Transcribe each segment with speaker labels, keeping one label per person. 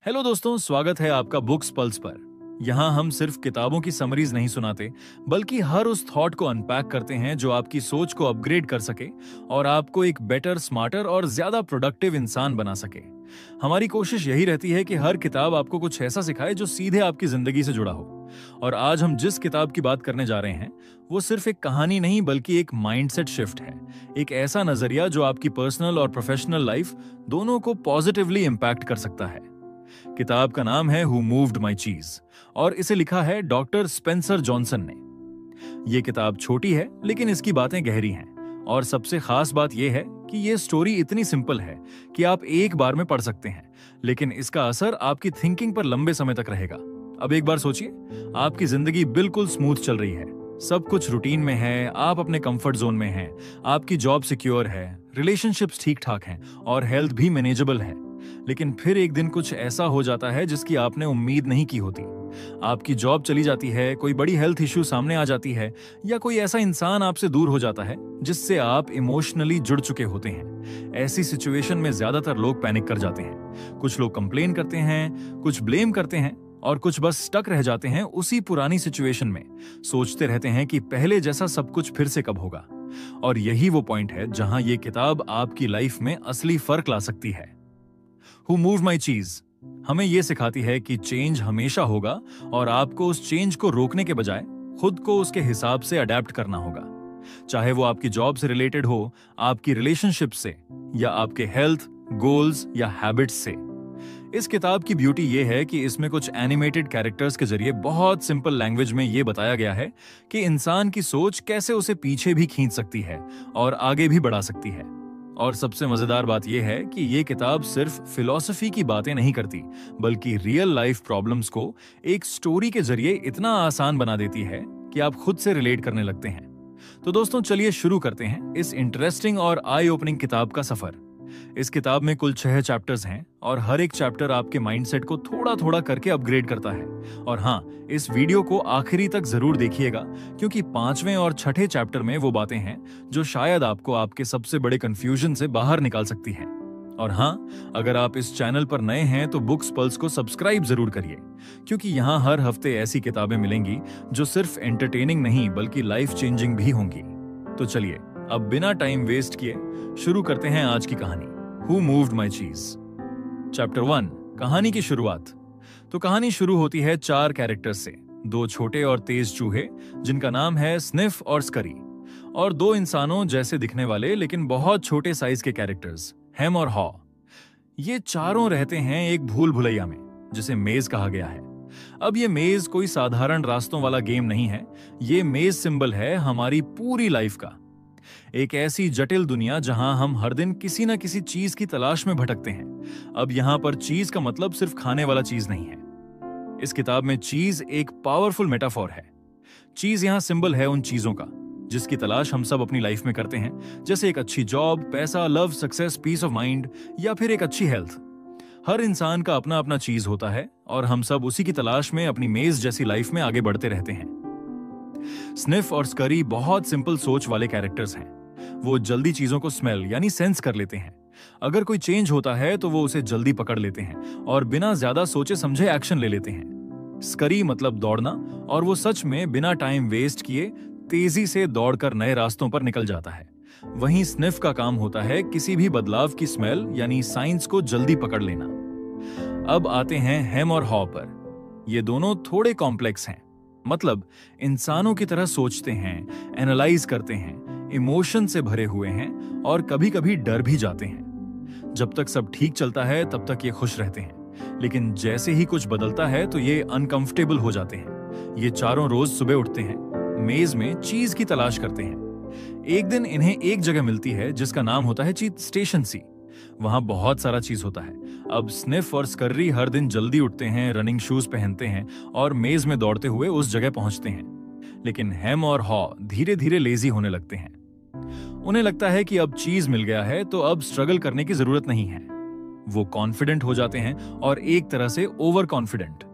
Speaker 1: Hello दोस्तों, स्वागत है आपका बुक्स पल्स पर। यहाँ हम सिर्फ किताबों की समरीज नहीं सुनाते, बल्कि हर उस थॉट को अनपैक करते हैं जो आपकी सोच को अपग्रेड कर सके और आपको एक बेटर, स्मार्टर और ज्यादा प्रोडक्टिव इंसान बना सके। हमारी कोशिश यही रहती है कि हर किताब आपको कुछ ऐसा सिखाए जो सीधे आपकी जिंदगी से जुड़ा हो। और आज हम जिस किताब की बात करने जा रहे हैं वो सिर्फ एक कहानी नहीं, बल्कि एक माइंडसेट शिफ्ट है। एक ऐसा नजरिया जो आपकी पर्सनल और प्रोफेशनल लाइफ दोनों को पॉजिटिवली इंपैक्ट कर सकता है। किताब का नाम है हु मूव्ड माई चीज और इसे लिखा है डॉक्टर स्पेंसर जॉनसन ने। यह किताब छोटी है, लेकिन इसकी बातें गहरी हैं और सबसे खास बात यह है कि यह स्टोरी इतनी सिंपल है कि आप एक बार में पढ़ सकते हैं, लेकिन इसका असर आपकी थिंकिंग पर लंबे समय तक रहेगा। अब एक बार सोचिए, आपकी जिंदगी बिल्कुल स्मूथ चल रही है, सब कुछ रूटीन में है, आप अपने कंफर्ट जोन में हैं, आपकी जॉब सिक्योर है, रिलेशनशिप्स ठीक ठाक हैं और हेल्थ भी मैनेजेबल है। लेकिन फिर एक दिन कुछ ऐसा हो जाता है जिसकी आपने उम्मीद नहीं की होती। आपकी जॉब चली जाती है, कोई बड़ी हेल्थ इश्यू सामने आ जाती है, या कोई ऐसा इंसान आपसे दूर हो जाता है जिससे आप इमोशनली जुड़ चुके होते हैं। ऐसी सिचुएशन में ज्यादातर लोग पैनिक कर जाते हैं। कुछ लोग कंप्लेन करते हैं, कुछ ब्लेम करते हैं और कुछ बस स्टक रह जाते हैं उसी पुरानी सिचुएशन में। सोचते रहते हैं कि पहले जैसा सब कुछ फिर से कब होगा। और यही वो पॉइंट है जहां ये किताब आपकी लाइफ में असली फर्क ला सकती है। हु मूव्ड माई चीज हमें यह सिखाती है कि चेंज हमेशा होगा और आपको उस चेंज को रोकने के बजाय खुद को उसके हिसाब से अडेप्ट करना होगा। चाहे वो आपकी जॉब से रिलेटेड हो, आपकी रिलेशनशिप से, या आपके हेल्थ, गोल्स या हैबिट्स से। इस किताब की ब्यूटी यह है कि इसमें कुछ एनिमेटेड कैरेक्टर्स के जरिए बहुत सिंपल लैंग्वेज में यह बताया गया है कि इंसान की सोच कैसे उसे पीछे भी खींच सकती है और आगे भी बढ़ा सकती है। और सबसे मजेदार बात यह है कि यह किताब सिर्फ फिलॉसफी की बातें नहीं करती, बल्कि रियल लाइफ प्रॉब्लम्स को एक स्टोरी के जरिए इतना आसान बना देती है कि आप खुद से रिलेट करने लगते हैं। तो दोस्तों, चलिए शुरू करते हैं इस इंटरेस्टिंग और आई ओपनिंग किताब का सफर। इस किताब में कुल 6 चैप्टर्स हैं और हर एक चैप्टर आपके माइंडसेट को थोड़ा थोड़ा करके अपग्रेड करता है। और हाँ, इस वीडियो को आखिरी तक जरूर देखिएगा, क्योंकि 5वें और 6ठे चैप्टर में वो बातें हैं जो शायद आपको आपके सबसे बड़े कंफ्यूजन से बाहर निकाल सकती हैं। और हाँ, अगर आप इस चैनल पर नए हैं तो बुक्स पल्स को सब्सक्राइब जरूर करिए, क्योंकि यहाँ हर हफ्ते ऐसी किताबें मिलेंगी जो सिर्फ एंटरटेनिंग नहीं बल्कि लाइफ चेंजिंग भी होंगी। तो चलिए, अब बिना टाइम वेस्ट किए शुरू करते हैं आज की कहानी, हु मूव्ड माई चीज। चैप्टर 1, कहानी की शुरुआत। तो कहानी शुरू होती है 4 कैरेक्टर्स से। 2 छोटे और तेज चूहे जिनका नाम है स्निफ और स्करी, और 2 इंसानों जैसे दिखने वाले लेकिन बहुत छोटे साइज के कैरेक्टर्स, हेम और हॉ। ये चारों रहते हैं एक भूल भुलैया में जिसे मेज कहा गया है। अब ये मेज कोई साधारण रास्तों वाला गेम नहीं है, ये मेज सिंबल है हमारी पूरी लाइफ का। एक ऐसी जटिल दुनिया जहां हम हर दिन किसी न किसी चीज की तलाश में भटकते हैं। अब यहां पर चीज का मतलब सिर्फ खाने वाला चीज नहीं है। इस किताब में चीज एक पावरफुल मेटाफोर है। चीज यहां सिंबल है उन चीजों का जिसकी तलाश हम सब अपनी लाइफ में करते हैं, जैसे एक अच्छी जॉब, पैसा, love, success, peace of mind, या फिर एक अच्छी हेल्थ। हर इंसान का अपना अपना चीज होता है और हम सब उसी की तलाश में अपनी मेज जैसी लाइफ में आगे बढ़ते रहते हैं। स्निफ और स्करी बहुत सिंपल सोच वाले कैरेक्टर्स हैं। वो जल्दी चीजों को स्मेल यानी सेंस कर लेते हैं। अगर कोई चेंज होता है तो वो उसे जल्दी पकड़ लेते हैं और बिना ज्यादा सोचे समझे एक्शन ले लेते हैं। स्करी मतलब दौड़ना, और वो सच में बिना टाइम वेस्ट किए तेजी से दौड़कर नए रास्तों पर निकल जाता है। वहीं स्निफ का काम होता है किसी भी बदलाव की स्मेल यानी साइंस को जल्दी पकड़ लेना। अब आते हैं हेम और हॉ पर। ये दोनों थोड़े कॉम्प्लेक्स हैं, मतलब इंसानों की तरह सोचते हैं, एनालाइज करते हैं, इमोशन से भरे हुए हैं और कभी कभी डर भी जाते हैं। जब तक सब ठीक चलता है तब तक ये खुश रहते हैं, लेकिन जैसे ही कुछ बदलता है तो ये अनकंफर्टेबल हो जाते हैं। ये चारों रोज सुबह उठते हैं, मेज में चीज की तलाश करते हैं। एक दिन इन्हें एक जगह मिलती है जिसका नाम होता है स्टेशन सी। वहां बहुत सारा चीज होता है। अब स्निफ और स्कर्री हर दिन जल्दी उठते हैं, रनिंग शूज पहनते हैं और मेज में दौड़ते हुए उस जगह पहुंचते हैं। लेकिन हेम और हॉ धीरे धीरे लेजी होने लगते हैं। उन्हें लगता है कि अब चीज मिल गया है तो अब स्ट्रगल करने की जरूरत नहीं है। वो कॉन्फिडेंट हो जाते हैं और एक तरह से ओवर कॉन्फिडेंट।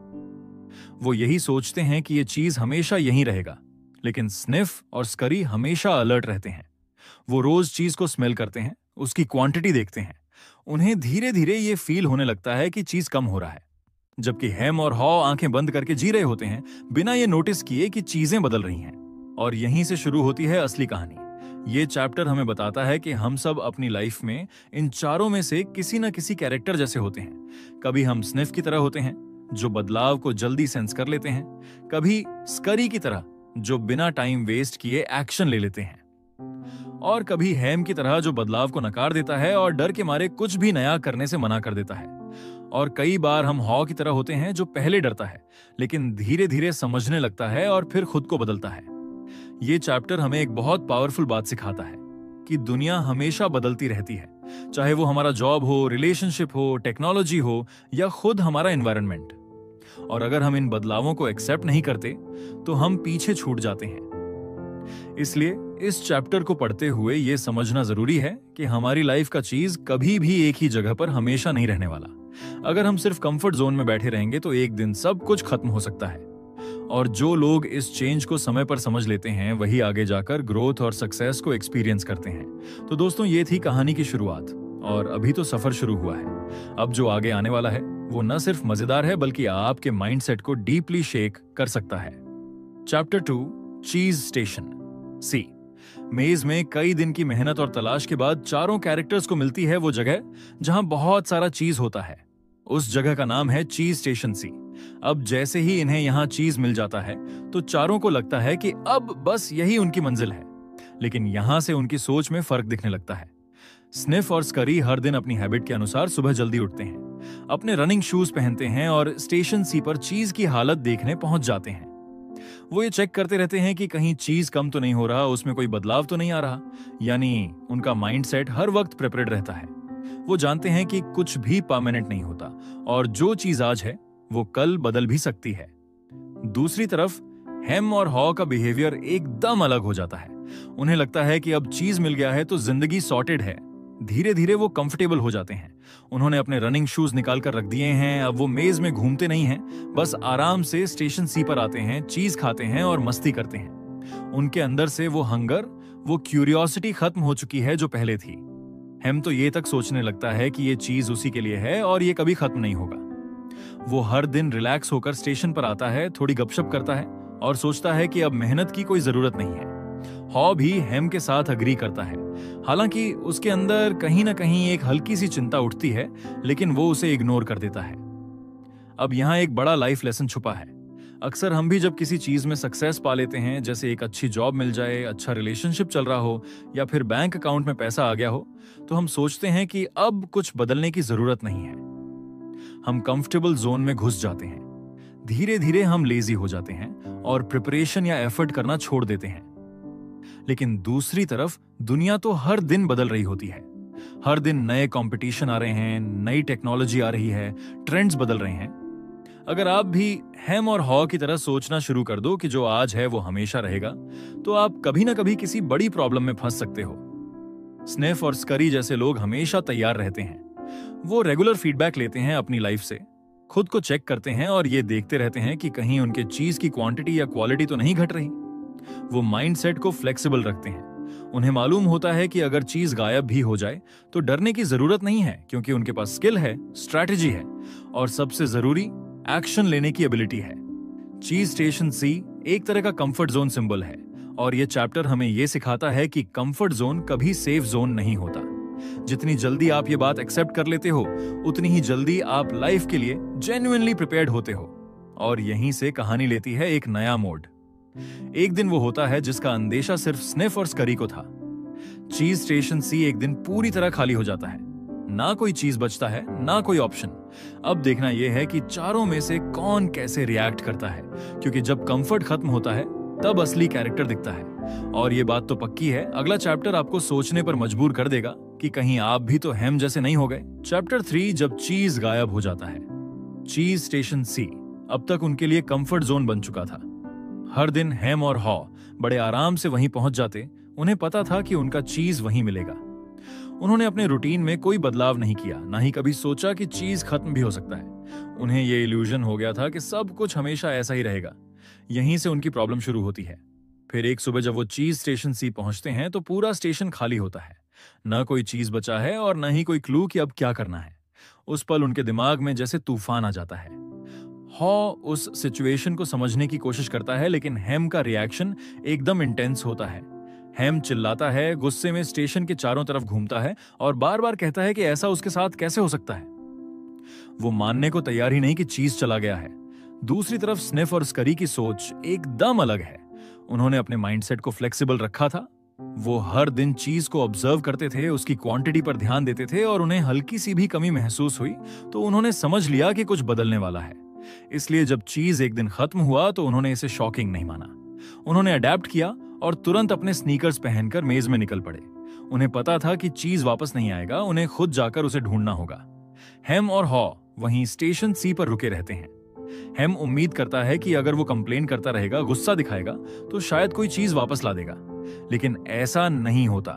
Speaker 1: वो यही सोचते हैं कि ये चीज हमेशा यहीं रहेगा। लेकिन स्निफ और स्करी हमेशा अलर्ट रहते हैं। वो रोज चीज को स्मेल करते हैं, उसकी क्वांटिटी देखते हैं। उन्हें धीरे धीरे ये फील होने लगता है कि चीज कम हो रहा है। जबकि हेम और हॉ आंखें बंद करके जी रहे होते हैं, बिना ये नोटिस किए कि चीजें बदल रही हैं। और यहीं से शुरू होती है असली कहानी। ये चैप्टर हमें बताता है कि हम सब अपनी लाइफ में इन चारों में से किसी न किसी कैरेक्टर जैसे होते हैं। कभी हम स्निफ की तरह होते हैं, जो बदलाव को जल्दी सेंस कर लेते हैं। कभी स्करी की तरह, जो बिना टाइम वेस्ट किए एक्शन ले लेते हैं। और कभी हेम की तरह, जो बदलाव को नकार देता है और डर के मारे कुछ भी नया करने से मना कर देता है। और कई बार हम हॉ की तरह होते हैं, जो पहले डरता है लेकिन धीरे धीरे समझने लगता है और फिर खुद को बदलता है। ये चैप्टर हमें एक बहुत पावरफुल बात सिखाता है कि दुनिया हमेशा बदलती रहती है, चाहे वो हमारा जॉब हो, रिलेशनशिप हो, टेक्नोलॉजी हो या खुद हमारा एनवायरनमेंट। और अगर हम इन बदलावों को एक्सेप्ट नहीं करते तो हम पीछे छूट जाते हैं। इसलिए इस चैप्टर को पढ़ते हुए यह समझना जरूरी है कि हमारी लाइफ का चीज कभी भी एक ही जगह पर हमेशा नहीं रहने वाला। अगर हम सिर्फ कंफर्ट जोन में बैठे रहेंगे तो एक दिन सब कुछ खत्म हो सकता है। और जो लोग इस चेंज को समय पर समझ लेते हैं, वही आगे जाकर ग्रोथ और सक्सेस को एक्सपीरियंस करते हैं। तो दोस्तों, ये थी कहानी की शुरुआत और अभी तो सफर शुरू हुआ है। अब जो आगे आने वाला है वो न सिर्फ मजेदार है बल्कि आपके माइंडसेट को डीपली शेक कर सकता है। चैप्टर 2, चीज स्टेशन सी। मेज में कई दिन की मेहनत और तलाश के बाद चारों कैरेक्टर्स को मिलती है वो जगह जहां बहुत सारा चीज होता है। उस जगह का नाम है चीज स्टेशन सी। अब जैसे ही इन्हें यहाँ चीज मिल जाता है तो चारों को लगता है कि अब बस यही उनकी मंजिल है। लेकिन यहां से उनकी सोच में फर्क दिखने लगता है। स्निफ और स्करी हर दिन अपनी हैबिट के अनुसार सुबह जल्दी उठते हैं, अपने रनिंग शूज पहनते हैं और स्टेशन सी पर चीज की हालत देखने पहुंच जाते हैं। वो ये चेक करते रहते हैं कि कहीं चीज कम तो नहीं हो रहा, उसमें कोई बदलाव तो नहीं आ रहा। यानी उनका माइंडसेट हर वक्त प्रिपेयर्ड रहता है। वो जानते हैं कि कुछ भी परमानेंट नहीं होता और जो चीज आज है वो कल बदल भी सकती है। दूसरी तरफ हेम और हॉ का बिहेवियर एकदम अलग हो जाता है। उन्हें लगता है कि अब चीज मिल गया है तो जिंदगी सॉर्टेड है। धीरे धीरे वो कंफर्टेबल हो जाते हैं। उन्होंने अपने रनिंग शूज निकाल कर रख दिए हैं। अब वो मेज में घूमते नहीं हैं, बस आराम से स्टेशन सी पर आते हैं, चीज खाते हैं और मस्ती करते हैं। उनके अंदर से वो हंगर, वो क्यूरियोसिटी खत्म हो चुकी है जो पहले थी। हेम तो ये तक सोचने लगता है कि ये चीज उसी के लिए है और ये कभी खत्म नहीं होगा। वो हर दिन रिलैक्स होकर स्टेशन पर आता है, थोड़ी गपशप करता है और सोचता है कि अब मेहनत की कोई जरूरत नहीं है। हॉ भी हेम के साथ अग्री करता है। हालांकि उसके अंदर कहीं ना कहीं एक हल्की सी चिंता उठती है, लेकिन वो उसे इग्नोर कर देता है। अब यहाँ एक बड़ा लाइफ लेसन छुपा है। अक्सर हम भी जब किसी चीज में सक्सेस पा लेते हैं, जैसे एक अच्छी जॉब मिल जाए, अच्छा रिलेशनशिप चल रहा हो या फिर बैंक अकाउंट में पैसा आ गया हो, तो हम सोचते हैं कि अब कुछ बदलने की जरूरत नहीं है। हम कंफर्टेबल जोन में घुस जाते हैं। धीरे धीरे हम लेजी हो जाते हैं और प्रिपरेशन या एफर्ट करना छोड़ देते हैं। लेकिन दूसरी तरफ दुनिया तो हर दिन बदल रही होती है। हर दिन नए कंपटीशन आ रहे हैं, नई टेक्नोलॉजी आ रही है, ट्रेंड्स बदल रहे हैं। अगर आप भी हेम और हॉ की तरह सोचना शुरू कर दो कि जो आज है वो हमेशा रहेगा, तो आप कभी ना कभी किसी बड़ी प्रॉब्लम में फंस सकते हो। स्निफ और स्करी जैसे लोग हमेशा तैयार रहते हैं। वो रेगुलर फीडबैक लेते हैं अपनी लाइफ से, खुद को चेक करते हैं और ये देखते रहते हैं कि कहीं उनके चीज की क्वांटिटी या क्वालिटी तो नहीं घट रही। वो माइंडसेट को फ्लेक्सिबल रखते हैं। उन्हें मालूम होता है कि अगर चीज गायब भी हो जाए तो डरने की जरूरत नहीं है, क्योंकि उनके पास स्किल है, स्ट्रैटेजी है और सबसे जरूरी एक्शन लेने की एबिलिटी है। चीज स्टेशन सी एक तरह का कंफर्ट जोन सिंबल है और यह चैप्टर हमें यह सिखाता है कि कंफर्ट जोन कभी सेफ जोन नहीं होता। जितनी जल्दी आप ये बात एक्सेप्ट कर लेते हो, उतनी ही जल्दी आप लाइफ के लिए जेन्युइनली प्रिपेयर्ड होते हो। और यहीं से कहानी लेती है एक नया मोड। एक दिन वो होता है जिसका अंदेशा सिर्फ स्निफ और स्करी को था। चीज स्टेशन सी एक दिन पूरी तरह खाली हो जाता है। ना कोई चीज बचता है, ना कोई ऑप्शन। अब देखना यह है कि चारों में से कौन कैसे रिएक्ट करता है, क्योंकि जब कंफर्ट खत्म होता है तब असली कैरेक्टर दिखता है। और ये बात तो पक्की है, अगला चैप्टर आपको सोचने पर मजबूर कर देगा कि कहीं आप भी तो हेम जैसे नहीं हो गए। चैप्टर 3, जब चीज गायब हो जाता है। चीज स्टेशन सी अब तक उनके लिए कंफर्ट जोन बन चुका था। हर दिन हेम और हॉ बड़े आराम से वहीं पहुंच जाते। उन्हें पता था कि उनका चीज वहीं मिलेगा। उन्होंने अपने रूटीन में कोई बदलाव नहीं किया, ना ही कभी सोचा कि चीज खत्म भी हो सकता है। उन्हें यह इल्यूजन हो गया था कि सब कुछ हमेशा ऐसा ही रहेगा। यहीं से उनकी प्रॉब्लम शुरू होती है। फिर एक सुबह जब वो चीज स्टेशन सी पहुंचते हैं तो पूरा स्टेशन खाली होता है। न कोई चीज बचा है और न ही कोई क्लू कि अब क्या करना है। उस पल उनके दिमाग में जैसे तूफान आ जाता है। हॉ उस सिचुएशन को समझने की कोशिश करता है, लेकिन हेम का रिएक्शन एकदम इंटेंस होता है। हेम चिल्लाता है, गुस्से में स्टेशन के चारों तरफ घूमता है और बार बार कहता है कि ऐसा उसके साथ कैसे हो सकता है। वो मानने को तैयार ही नहीं कि चीज चला गया है। दूसरी तरफ स्निफ और स्करी की सोच एकदम अलग है। उन्होंने अपने माइंडसेट को फ्लेक्सिबल रखा था। वो हर दिन चीज को ऑब्जर्व करते थे, उसकी क्वांटिटी पर ध्यान देते थे और उन्हें हल्की सी भी कमी महसूस हुई तो उन्होंने समझ लिया कि कुछ बदलने वाला है। इसलिए जब चीज एक दिन खत्म हुआ तो उन्होंने इसे शॉकिंग नहीं माना। उन्होंने अडेप्ट किया और तुरंत अपने स्नीकर्स पहनकर मेज में निकल पड़े। उन्हें पता था कि चीज वापस नहीं आएगा, उन्हें खुद जाकर उसे ढूंढना होगा। हेम और हॉ वहीं स्टेशन सी पर रुके रहते हैं। हेम उम्मीद करता है कि अगर वो कंप्लेन करता रहेगा, गुस्सा दिखाएगा, तो शायद कोई चीज वापस ला देगा, लेकिन ऐसा नहीं होता।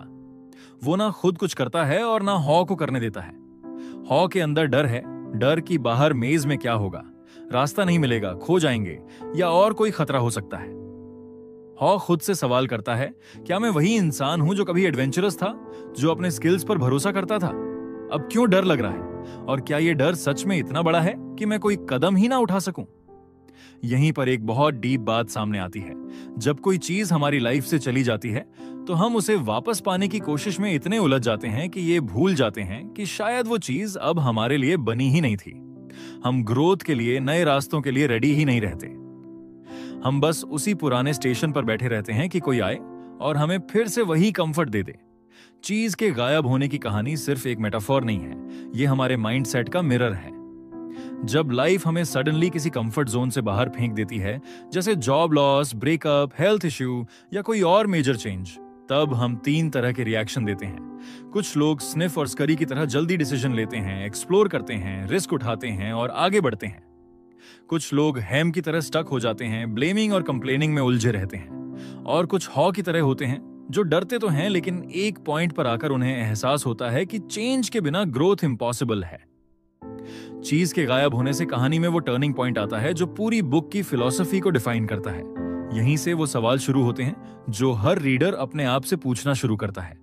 Speaker 1: वो ना खुद कुछ करता है और ना हॉ को करने देता है। हॉ के अंदर डर है, डर कि बाहर मेज में क्या होगा, रास्ता नहीं मिलेगा, खो जाएंगे या और कोई खतरा हो सकता है। हॉ खुद से सवाल करता है, क्या मैं वही इंसान हूं जो कभी एडवेंचरस था, जो अपने स्किल्स पर भरोसा करता था? अब क्यों डर लग रहा है? और क्या यह डर सच में इतना बड़ा है कि मैं कोई कदम ही ना उठा सकूं? यहीं पर एक बहुत डीप बात सामने आती है। जब कोई चीज हमारी लाइफ से चली जाती है तो हम उसे वापस पाने की कोशिश में इतने उलझ जाते हैं कि ये भूल जाते हैं कि शायद वो चीज अब हमारे लिए बनी ही नहीं थी। हम ग्रोथ के लिए, नए रास्तों के लिए रेडी ही नहीं रहते। हम बस उसी पुराने स्टेशन पर बैठे रहते हैं कि कोई आए और हमें फिर से वही कंफर्ट दे दे। चीज के गायब होने की कहानी सिर्फ एक मेटाफोर नहीं है, ये हमारे माइंडसेट का मिरर है। जब लाइफ हमें सडनली किसी कंफर्ट जोन से बाहर फेंक देती है, जैसे job loss, breakup, health issue या कोई और मेजर चेंज, तब हम 3 तरह के रिएक्शन देते हैं। कुछ लोग स्निफ और स्करी की तरह जल्दी डिसीजन लेते हैं, एक्सप्लोर करते हैं, रिस्क उठाते हैं और आगे बढ़ते हैं। कुछ लोग हेम की तरह स्टक हो जाते हैं, ब्लेमिंग और कंप्लेनिंग में उलझे रहते हैं। और कुछ हॉ की तरह होते हैं, जो डरते तो हैं लेकिन एक पॉइंट पर आकर उन्हें एहसास होता है कि चेंज के बिना ग्रोथ इम्पॉसिबल है। चीज के गायब होने से कहानी में वो टर्निंग पॉइंट आता है जो पूरी बुक की फिलॉसफी को डिफाइन करता है। यहीं से वो सवाल शुरू होते हैं जो हर रीडर अपने आप से पूछना शुरू करता है।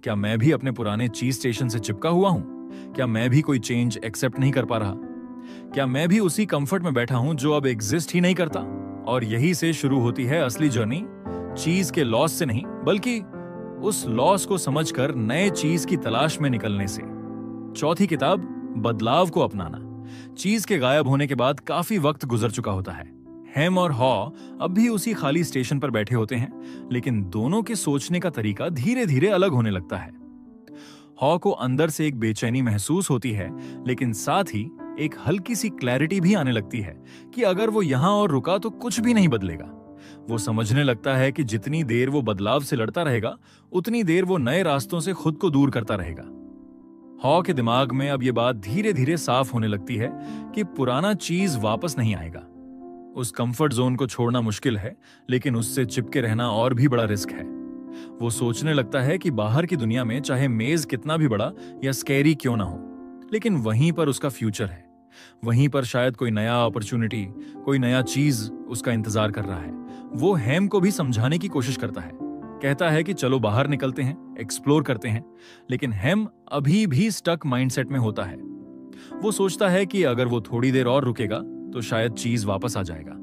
Speaker 1: क्या मैं भी अपने पुराने चीज स्टेशन से चिपका हुआ हूं? क्या मैं भी कोई चेंज एक्सेप्ट नहीं कर पा रहा? क्या मैं भी उसी कंफर्ट में बैठा हूं जो अब एग्जिस्ट ही नहीं करता? और यही से शुरू होती है असली जर्नी, चीज के लॉस से नहीं बल्कि उस लॉस को समझकर नए चीज की तलाश में निकलने से। चौथी किताब, बदलाव को अपनाना। चीज के गायब होने के बाद काफी वक्त गुजर चुका होता है। हेम और हॉ अब भी उसी खाली स्टेशन पर बैठे होते हैं, लेकिन दोनों के सोचने का तरीका धीरे धीरे अलग होने लगता है। हॉ को अंदर से एक बेचैनी महसूस होती है, लेकिन साथ ही एक हल्की सी क्लैरिटी भी आने लगती है कि अगर वो यहां और रुका तो कुछ भी नहीं बदलेगा। वो समझने लगता है कि जितनी देर वो बदलाव से लड़ता रहेगा, उतनी देर वो नए रास्तों से खुद को दूर करता रहेगा। हॉ के दिमाग में अब ये बात धीरे धीरे साफ होने लगती है कि पुराना चीज वापस नहीं आएगा। उस कंफर्ट जोन को छोड़ना मुश्किल है, लेकिन उससे चिपके रहना और भी बड़ा रिस्क है। वो सोचने लगता है कि बाहर की दुनिया में चाहे मेज कितना भी बड़ा या स्कैरी क्यों ना हो, लेकिन वहीं पर उसका फ्यूचर है। वहीं पर शायद कोई नया अपॉर्चुनिटी, कोई नया चीज उसका इंतजार कर रहा है। वो हेम को भी समझाने की कोशिश करता है, कहता है कि चलो बाहर निकलते हैं, एक्सप्लोर करते हैं, लेकिन हेम अभी भी स्टक माइंडसेट में होता है। वो सोचता है कि अगर वो थोड़ी देर और रुकेगा तो शायद चीज वापस आ जाएगा।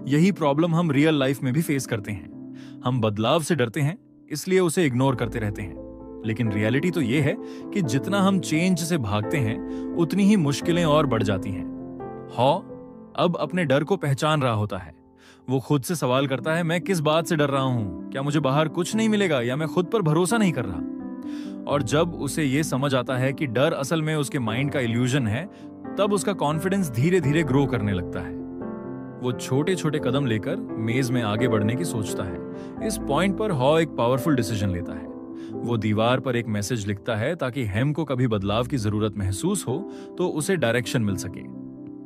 Speaker 1: यही प्रॉब्लम हम रियल लाइफ में भी फेस करते हैं। हम बदलाव से डरते हैं, इसलिए उसे इग्नोर करते रहते हैं, लेकिन रियलिटी तो ये है कि जितना हम चेंज से भागते हैं, उतनी ही मुश्किलें और बढ़ जाती हैं। हॉ अब अपने डर को पहचान रहा होता है। वो खुद से सवाल करता है, मैं किस बात से डर रहा हूं? क्या मुझे बाहर कुछ नहीं मिलेगा या मैं खुद पर भरोसा नहीं कर रहा? और जब उसे ये समझ आता है कि डर असल में उसके माइंड का इल्यूजन है, तब उसका कॉन्फिडेंस धीरे धीरे ग्रो करने लगता है। वो छोटे छोटे कदम लेकर मेज में आगे बढ़ने की सोचता है। इस पॉइंट पर हॉ एक पावरफुल डिसीजन लेता है। वो दीवार पर एक मैसेज लिखता है ताकि हेम को कभी बदलाव की जरूरत महसूस हो तो उसे डायरेक्शन मिल सके।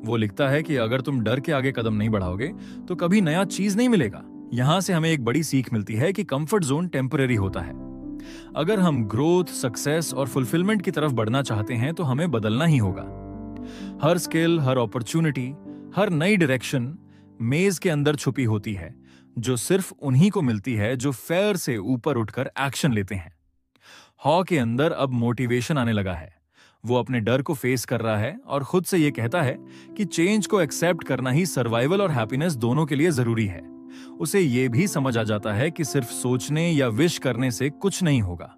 Speaker 1: वो लिखता है कि अगर तुम डर के आगे कदम नहीं बढ़ाओगे तो कभी नया चीज नहीं मिलेगा। यहां से हमें एक बड़ी सीख मिलती है कि कंफर्ट जोन टेम्पररी होता है। अगर हम ग्रोथ, सक्सेस और फुलफिलमेंट की तरफ बढ़ना चाहते हैं तो हमें बदलना ही होगा। हर स्किल, हर अपॉर्चुनिटी, हर नई डायरेक्शन मेज के अंदर छुपी होती है, जो सिर्फ उन्हीं को मिलती है जो फेयर से ऊपर उठकर एक्शन लेते हैं। हॉ के अंदर अब मोटिवेशन आने लगा है। वो अपने डर को फेस कर रहा है और खुद से ये कहता है कि चेंज को एक्सेप्ट करना ही सर्वाइवल और हैप्पीनेस दोनों के लिए जरूरी है। उसे ये भी समझ आ जाता है कि सिर्फ सोचने या विश करने से कुछ नहीं होगा,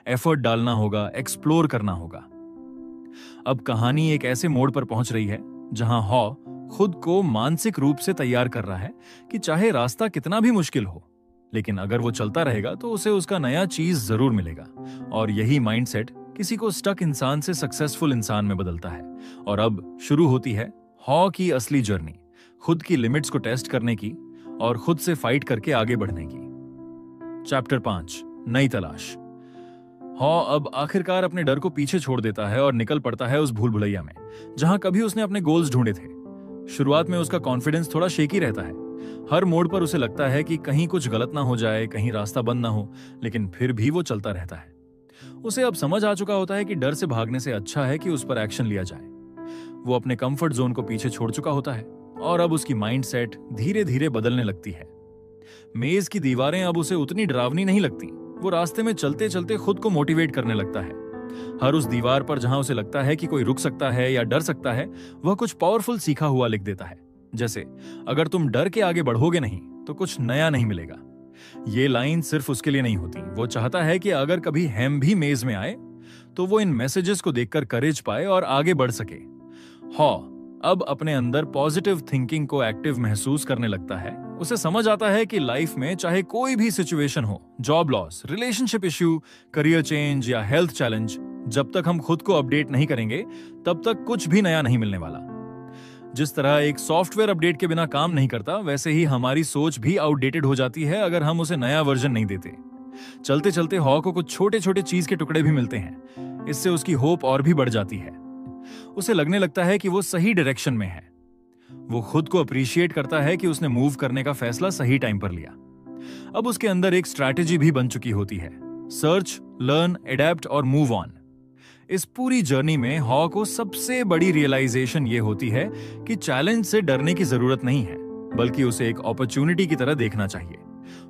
Speaker 1: एफर्ट डालना होगा, एक्सप्लोर करना होगा। अब कहानी एक ऐसे मोड़ पर पहुंच रही है जहां हॉ खुद को मानसिक रूप से तैयार कर रहा है कि चाहे रास्ता कितना भी मुश्किल हो, लेकिन अगर वो चलता रहेगा तो उसे उसका नया चीज जरूर मिलेगा। और यही माइंडसेट किसी को स्टक इंसान से सक्सेसफुल इंसान में बदलता है। और अब शुरू होती है हॉ की असली जर्नी, खुद की लिमिट्स को टेस्ट करने की और खुद से फाइट करके आगे बढ़ने की। चैप्टर 5, नई तलाश। हॉ अब आखिरकार अपने डर को पीछे छोड़ देता है और निकल पड़ता है उस भूल भुलैया में जहां कभी उसने अपने गोल्स ढूंढे थे। शुरुआत में उसका कॉन्फिडेंस थोड़ा शेकी रहता है। हर मोड़ पर उसे लगता है कि कहीं कुछ गलत ना हो जाए, कहीं रास्ता बंद ना हो, लेकिन फिर भी वो चलता रहता है। उसे अब समझ आ चुका होता है कि डर से भागने से अच्छा है कि उस पर एक्शन लिया जाए। वो अपने कंफर्ट जोन को पीछे छोड़ चुका होता है और अब उसकी माइंडसेट धीरे धीरे बदलने लगती है। मेज की दीवारें अब उसे उतनी डरावनी नहीं लगती। वो रास्ते में चलते चलते खुद को मोटिवेट करने लगता है। हर उस दीवार पर जहां उसे लगता है कि कोई रुक सकता है या डर सकता है, वह कुछ पावरफुल सीखा हुआ लिख देता है, जैसे अगर तुम डर के आगे बढ़ोगे नहीं तो कुछ नया नहीं मिलेगा। ये लाइन सिर्फ उसके लिए नहीं होती, वो चाहता है कि अगर कभी हैम भी मेज में आए तो वो इन मैसेजेस को देखकर करेज पाए और आगे बढ़ सके। हॉ अब अपने अंदर पॉजिटिव थिंकिंग को एक्टिव महसूस करने लगता है। उसे समझ आता है कि लाइफ में चाहे कोई भी सिचुएशन हो, job loss, relationship issue, career change या हेल्थ चैलेंज, जब तक हम खुद को अपडेट नहीं करेंगे तब तक कुछ भी नया नहीं मिलने वाला। जिस तरह एक सॉफ्टवेयर अपडेट के बिना काम नहीं करता, वैसे ही हमारी सोच भी आउटडेटेड हो जाती है अगर हम उसे नया वर्जन नहीं देते। चलते चलते हॉ को कुछ छोटे छोटे चीज के टुकड़े भी मिलते हैं। इससे उसकी होप और भी बढ़ जाती है। उसे लगने लगता है कि वो सही डायरेक्शन में है। वो खुद को अप्रिशिएट करता है कि उसने मूव करने का फैसला सही टाइम पर लिया। अब उसके अंदर एक स्ट्रैटेजी भी बन चुकी होती है, सर्च, लर्न, एडेप्ट और मूव ऑन। इस पूरी जर्नी में हॉ को सबसे बड़ी रियलाइजेशन ये होती है कि चैलेंज से डरने की जरूरत नहीं है, बल्कि उसे एक अपॉर्चुनिटी की तरह देखना चाहिए।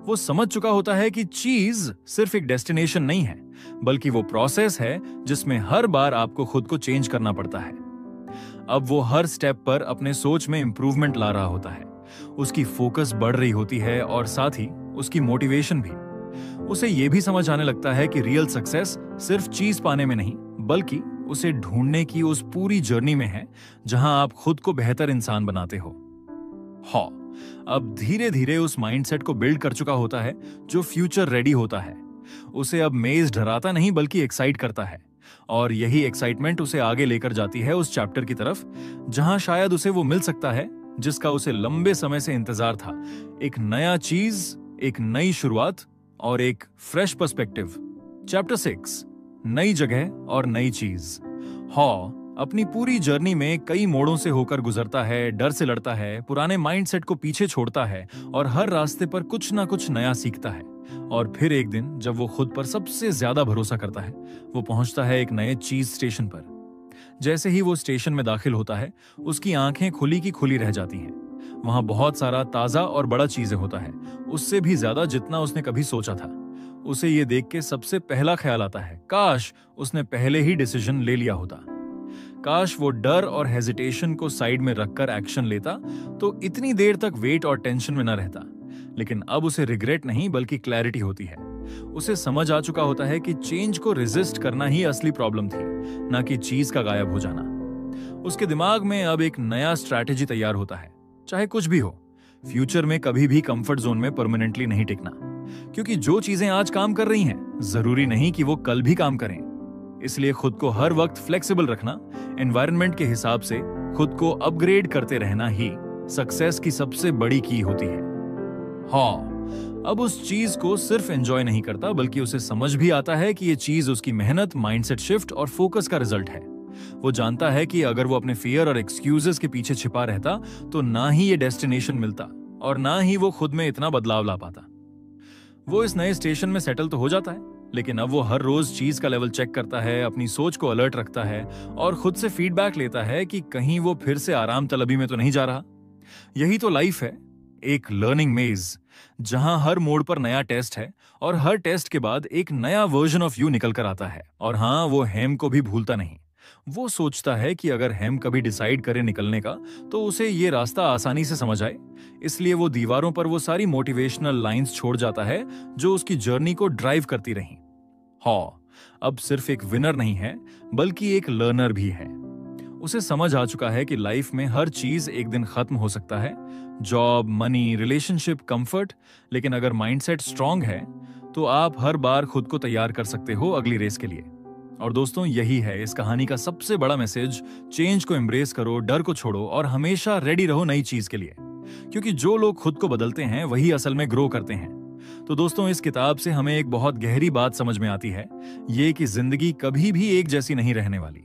Speaker 1: वो समझ चुका होता है कि चीज सिर्फ एक डेस्टिनेशन नहीं है, बल्कि वो प्रोसेस है जिसमें हर बार आपको खुद को चेंज करना पड़ता है। अब वो हर स्टेप पर अपने सोच में इंप्रूवमेंट ला रहा होता है। उसकी फोकस बढ़ रही होती है और साथ ही उसकी मोटिवेशन भी। उसे ये भी समझ आने लगता है कि रियल सक्सेस सिर्फ चीज पाने में नहीं, बल्कि उसे ढूंढने की उस पूरी जर्नी में है जहां आप खुद को बेहतर इंसान बनाते हो। हॉ अब धीरे धीरे उस माइंडसेट को बिल्ड कर चुका होता है जो फ्यूचर रेडी होता है। उसे अब मेज डराता नहीं बल्कि एक्साइट करता है, और यही एक्साइटमेंट उसे आगे लेकर जाती है उस चैप्टर की तरफ जहां शायद उसे वो मिल सकता है जिसका उसे लंबे समय से इंतजार था। एक नया चीज, एक नई शुरुआत और एक फ्रेश पर्सपेक्टिव। चैप्टर 6, नई जगह और नई चीज। हॉ अपनी पूरी जर्नी में कई मोड़ों से होकर गुजरता है, डर से लड़ता है, पुराने माइंडसेट को पीछे छोड़ता है और हर रास्ते पर कुछ ना कुछ नया सीखता है। और फिर एक दिन जब वो खुद पर सबसे ज्यादा भरोसा करता है, वो पहुंचता है एक नए चीज स्टेशन पर। जैसे ही वो स्टेशन में दाखिल होता है, उसकी आंखें खुली की खुली रह जाती हैं। वहां बहुत सारा ताजा और बड़ा चीजें होता है, उससे भी ज्यादा जितना उसने कभी सोचा था। उसे ये देख के सबसे पहला ख्याल आता है, काश उसने पहले ही डिसीजन ले लिया होता। काश वो डर और हेजिटेशन को साइड में रखकर एक्शन लेता तो इतनी देर तक वेट और टेंशन में न रहता। लेकिन अब उसे रिग्रेट नहीं बल्कि क्लैरिटी होती है। उसे समझ आ चुका होता है कि चेंज को रेजिस्ट करना ही असली प्रॉब्लम थी, ना कि चीज का गायब हो जाना। उसके दिमाग में अब एक नया स्ट्रैटेजी तैयार होता है। चाहे कुछ भी हो, फ्यूचर में कभी भी कंफर्ट जोन में परमानेंटली नहीं टिकना, क्योंकि जो चीजें आज काम कर रही हैं, जरूरी नहीं कि वो कल भी काम करें। इसलिए खुद को हर वक्त फ्लेक्सिबल रखना, एनवायरनमेंट के हिसाब से खुद को अपग्रेड करते रहना ही सक्सेस की सबसे बड़ी की होती है। हाँ, अब उस चीज को सिर्फ एंजॉय नहीं करता, बल्कि उसे समझ भी आता है कि ये चीज उसकी मेहनत, माइंडसेट शिफ्ट और फोकस का रिजल्ट है। वो जानता है कि अगर वो अपने फियर और एक्सक्यूजेस के पीछे छिपा रहता तो ना ही ये डेस्टिनेशन मिलता और ना ही वो खुद में इतना बदलाव ला पाता। वो इस नए स्टेशन में सेटल तो हो जाता है, लेकिन अब वो हर रोज चीज का लेवल चेक करता है, अपनी सोच को अलर्ट रखता है और खुद से फीडबैक लेता है कि कहीं वो फिर से आराम तलबी में तो नहीं जा रहा। यही तो लाइफ है, एक लर्निंग मेज, जहां हर मोड़ पर नया टेस्ट है और हर टेस्ट के बाद एक नया वर्जन ऑफ यू निकल कर आता है। और हाँ, वो हेम को भी भूलता नहीं। वो सोचता है कि अगर हम कभी डिसाइड करें निकलने का तो उसे ये रास्ता आसानी से समझ आए, इसलिए वो दीवारों पर वो सारी मोटिवेशनल लाइंस छोड़ जाता है जो उसकी जर्नी को ड्राइव करती रहीं। हॉ अब सिर्फ एक विनर नहीं है बल्कि एक लर्नर भी है। उसे समझ आ चुका है कि लाइफ में हर चीज एक दिन खत्म हो सकता है, जॉब, मनी, रिलेशनशिप, कंफर्ट, लेकिन अगर माइंडसेट स्ट्रांग है तो आप हर बार खुद को तैयार कर सकते हो अगली रेस के लिए। और दोस्तों, यही है इस कहानी का सबसे बड़ा मैसेज। चेंज को एम्ब्रेस करो, डर को छोड़ो और हमेशा रेडी रहो नई चीज के लिए, क्योंकि जो लोग खुद को बदलते हैं वही असल में ग्रो करते हैं। तो दोस्तों, इस किताब से हमें एक बहुत गहरी बात समझ में आती है, ये कि जिंदगी कभी भी एक जैसी नहीं रहने वाली।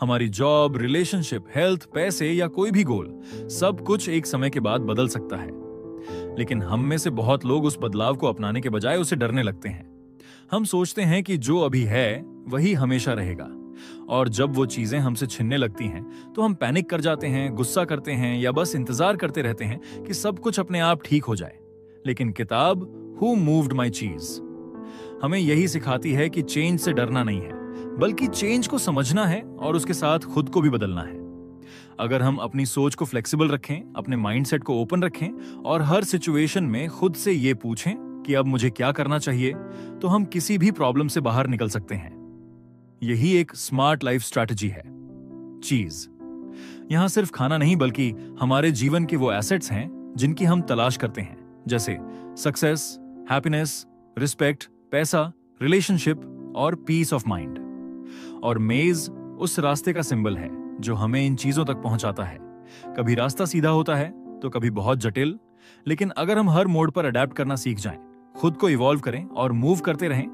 Speaker 1: हमारी जॉब, रिलेशनशिप, हेल्थ, पैसे या कोई भी गोल, सब कुछ एक समय के बाद बदल सकता है। लेकिन हम में से बहुत लोग उस बदलाव को अपनाने के बजाय उसे डरने लगते हैं। हम सोचते हैं कि जो अभी है वही हमेशा रहेगा, और जब वो चीजें हमसे छिनने लगती हैं तो हम पैनिक कर जाते हैं, गुस्सा करते हैं या बस इंतजार करते रहते हैं कि सब कुछ अपने आप ठीक हो जाए। लेकिन किताब हु मूव्ड माई चीज हमें यही सिखाती है कि चेंज से डरना नहीं है, बल्कि चेंज को समझना है और उसके साथ खुद को भी बदलना है। अगर हम अपनी सोच को फ्लेक्सिबल रखें, अपने माइंडसेट को ओपन रखें और हर सिचुएशन में खुद से ये पूछें कि अब मुझे क्या करना चाहिए, तो हम किसी भी प्रॉब्लम से बाहर निकल सकते हैं। यही एक स्मार्ट लाइफ स्ट्रैटेजी है। चीज यहां सिर्फ खाना नहीं, बल्कि हमारे जीवन के वो एसेट्स हैं जिनकी हम तलाश करते हैं, जैसे सक्सेस, हैप्पीनेस, रिस्पेक्ट, पैसा, रिलेशनशिप और पीस ऑफ माइंड। और मेज उस रास्ते का सिंबल है जो हमें इन चीजों तक पहुंचाता है। कभी रास्ता सीधा होता है तो कभी बहुत जटिल, लेकिन अगर हम हर मोड पर अडेप्ट करना सीख जाएं, खुद को इवॉल्व करें और मूव करते रहें,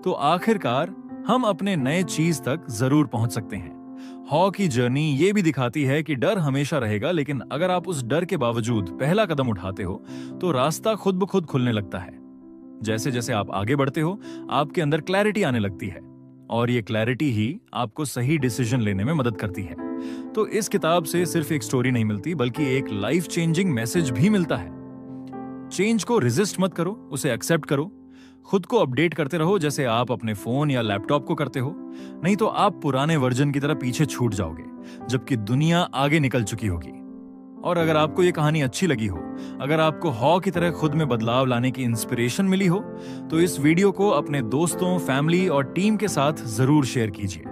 Speaker 1: तो आखिरकार हम अपने नए चीज तक जरूर पहुंच सकते हैं। हॉ की जर्नी ये भी दिखाती है कि डर हमेशा रहेगा, लेकिन अगर आप उस डर के बावजूद पहला कदम उठाते हो तो रास्ता खुद ब खुद खुलने लगता है। जैसे जैसे आप आगे बढ़ते हो, आपके अंदर क्लैरिटी आने लगती है, और ये क्लैरिटी ही आपको सही डिसीजन लेने में मदद करती है। तो इस किताब से सिर्फ एक स्टोरी नहीं मिलती, बल्कि एक लाइफ चेंजिंग मैसेज भी मिलता है। चेंज को रेजिस्ट मत करो, उसे एक्सेप्ट करो। खुद को अपडेट करते रहो, जैसे आप अपने फोन या लैपटॉप को करते हो, नहीं तो आप पुराने वर्जन की तरह पीछे छूट जाओगे, जबकि दुनिया आगे निकल चुकी होगी। और अगर आपको ये कहानी अच्छी लगी हो, अगर आपको हॉ की तरह खुद में बदलाव लाने की इंस्पिरेशन मिली हो, तो इस वीडियो को अपने दोस्तों, फैमिली और टीम के साथ जरूर शेयर कीजिए,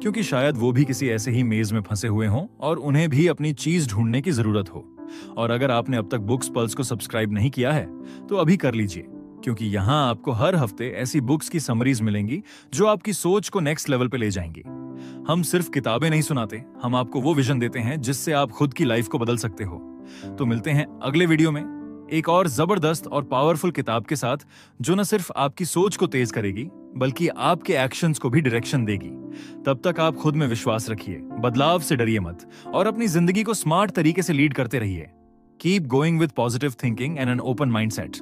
Speaker 1: क्योंकि शायद वो भी किसी ऐसे ही मेज में फंसे हुए हों और उन्हें भी अपनी चीज ढूंढने की जरूरत हो। और अगर आपने अब तक बुक्स पल्स को सब्सक्राइब नहीं किया है तो अभी कर लीजिए, क्योंकि यहाँ आपको हर हफ्ते ऐसी बुक्स की समरीज मिलेंगी जो आपकी सोच को नेक्स्ट लेवल पे ले जाएंगी। हम सिर्फ किताबें नहीं सुनाते, हम आपको वो विजन देते हैं जिससे आप खुद की लाइफ को बदल सकते हो। तो मिलते हैं अगले वीडियो में एक और जबरदस्त और पावरफुल किताब के साथ, जो न सिर्फ आपकी सोच को तेज करेगी बल्कि आपके एक्शंस को भी डायरेक्शन देगी। तब तक आप खुद में विश्वास रखिए, बदलाव से डरिए मत और अपनी जिंदगी को स्मार्ट तरीके से लीड करते रहिए। Keep going with positive thinking and an open mindset.